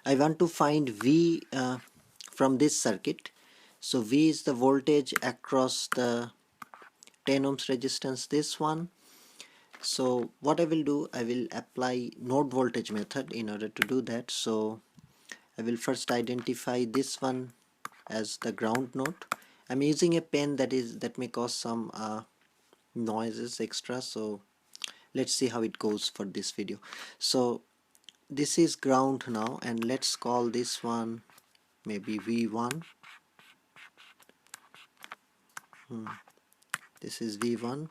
I want to find V from this circuit. So V is the voltage across the 10 ohms resistance, this one. So what I will do, I will apply node voltage method in order to do that. So I will first identify this one as the ground node. I'm using a pen that may cause some noises extra, so let's see how it goes for this video. So this is ground now, and let's call this one maybe V1. This is V1.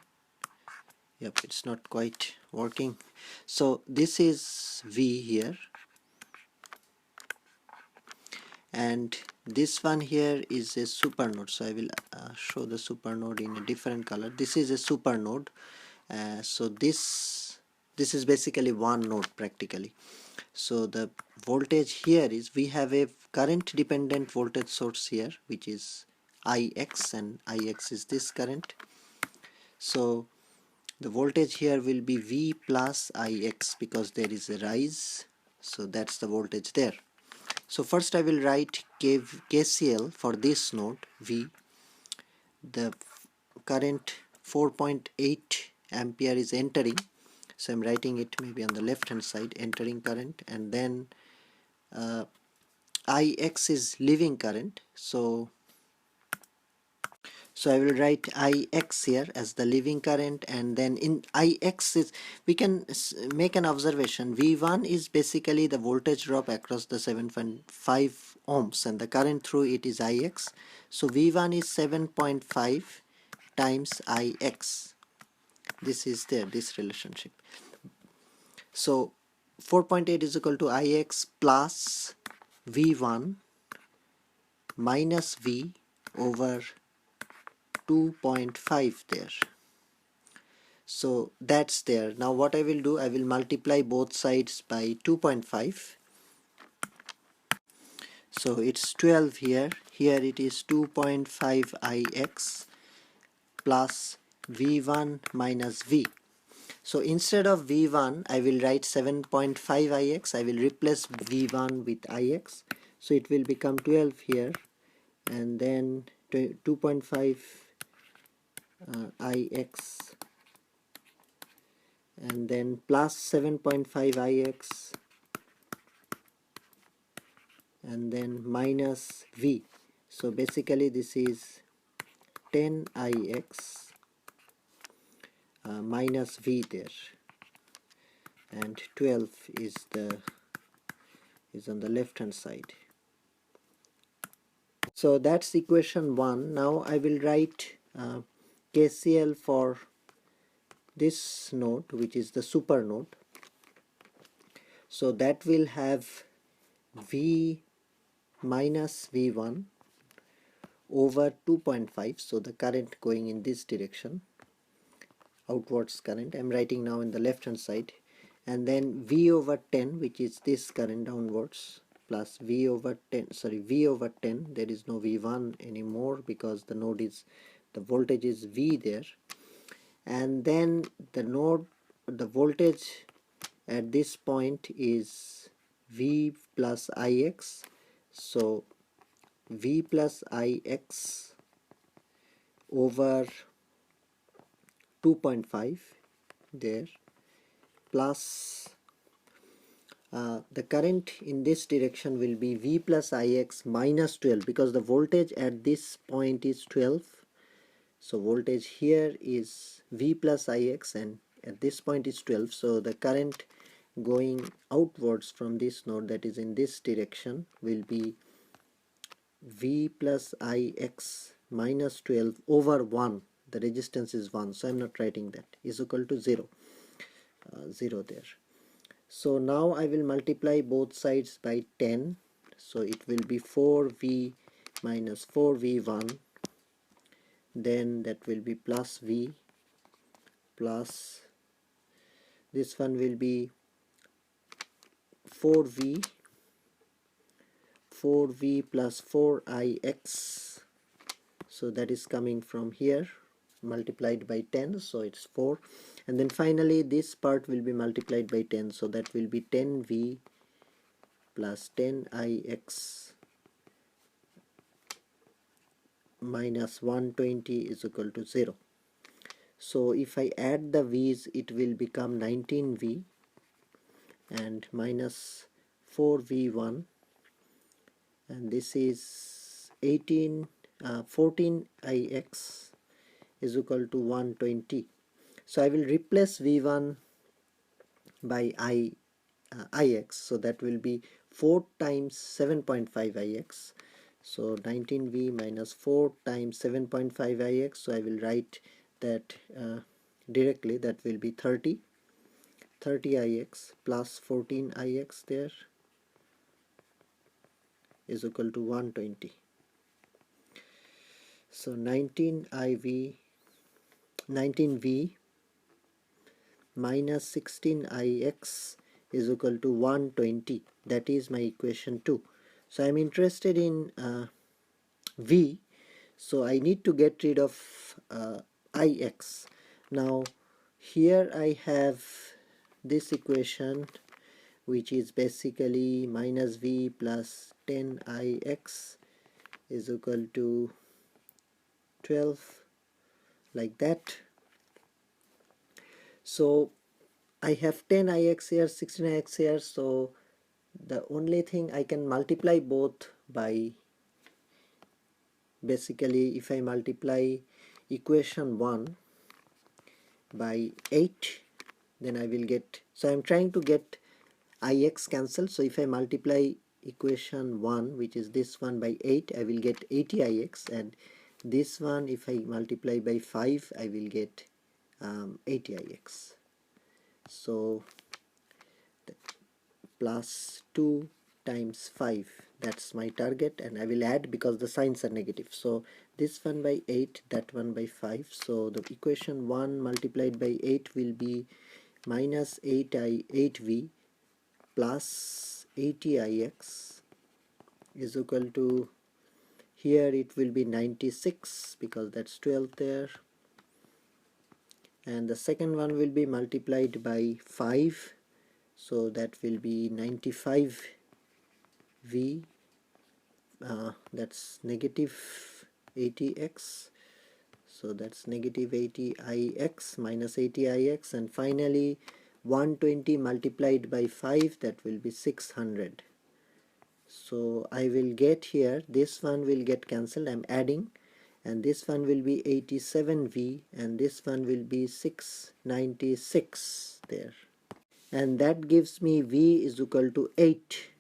Yep, it's not quite working. So this is V here, and this one here is a supernode. So I will show the supernode in a different color. This is a supernode. So this is basically one node practically. So the voltage here is, we have a current dependent voltage source here, which is Ix, and Ix is this current. So the voltage here will be V plus Ix because there is a rise. So that's the voltage there. So first I will write KCL for this node V. The current 4.8 ampere is entering, so I'm writing it maybe on the left hand side, entering current, and then Ix is leaving current. So I will write Ix here as the leaving current, and then in Ix is, we can make an observation. V1 is basically the voltage drop across the 7.5 ohms, and the current through it is Ix. So V1 is 7.5 times Ix. This is there, this relationship. So 4.8 is equal to Ix plus V1 minus V over 2.5 there. So that's there. Now what I will do, I will multiply both sides by 2.5. So it's 12 here. Here it is 2.5 Ix plus V1 minus V. So instead of V1, I will write 7.5 Ix. I will replace V1 with Ix. So it will become 12 here, and then 2.5 Ix, and then plus 7.5 Ix, and then minus V. So basically this is 10 Ix minus V there, and 12 is on the left hand side. So that's equation 1. Now I will write KCL for this node, which is the super node. So that will have V minus V1 over 2.5. So the current going in this direction, outwards current, I'm writing now in the left hand side, and then V over 10, which is this current downwards, plus V over 10, there is no V1 anymore because the voltage is V there, and then the voltage at this point is V plus Ix. So V plus Ix over 2.5 there, plus the current in this direction will be V plus Ix minus 12, because the voltage at this point is 12. So voltage here is V plus Ix, and at this point is 12. So the current going outwards from this node, that is in this direction, will be V plus Ix minus 12 over 1. The resistance is 1, so I'm not writing that, is equal to 0. 0 there. So now I will multiply both sides by 10. So it will be 4V minus 4V1. Then that will be plus V, plus this one will be 4V plus 4Ix. So that is coming from here, multiplied by 10, so it's 4, and then finally this part will be multiplied by 10, so that will be 10V plus 10ix minus 120 is equal to 0. So if I add the v's, it will become 19v and minus 4v1, and this is 14ix is equal to 120. So I will replace v1 by ix, so that will be 4 times 7.5 ix. So 19v minus 4 times 7.5 ix, so I will write that directly. That will be 30 ix plus 14 ix there is equal to 120. So 19v minus 16ix is equal to 120. That is my equation 2. So I am interested in v, so I need to get rid of ix. Now here I have this equation, which is basically minus v plus 10ix is equal to 12, like that. So I have 10ix here, 16ix here, so the only thing I can multiply both by, basically if I multiply equation 1 by 8, then I will get, so I am trying to get ix cancelled. So if I multiply equation 1, which is this one, by 8, I will get 80ix, and this one if I multiply by 5, I will get 80ix. So plus 2 times 5, that's my target, and I will add because the signs are negative. So this one by 8, that one by 5, so the equation 1 multiplied by 8 will be minus 8v plus 80ix is equal to, here it will be 96 because that's 12 there, and the second one will be multiplied by 5, so that will be 95v, that's negative 80x, so that's negative 80ix minus 80ix, and finally 120 multiplied by 5, that will be 600. So I will get here, this one will get cancelled, I'm adding, and this one will be 87v, and this one will be 696 there, and that gives me v is equal to 8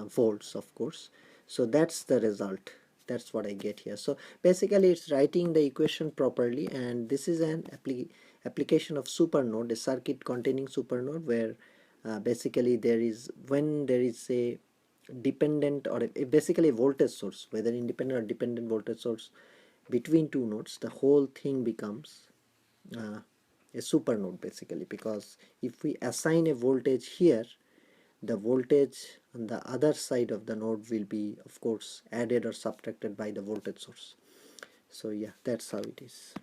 volts, of course. So that's the result, that's what I get here. So basically it's writing the equation properly, and this is an application of supernode, a circuit containing supernode, where basically there is, when there is a dependent or basically a voltage source, whether independent or dependent voltage source between two nodes, the whole thing becomes a supernode basically, because if we assign a voltage here, the voltage on the other side of the node will be, of course, added or subtracted by the voltage source. So yeah, that's how it is.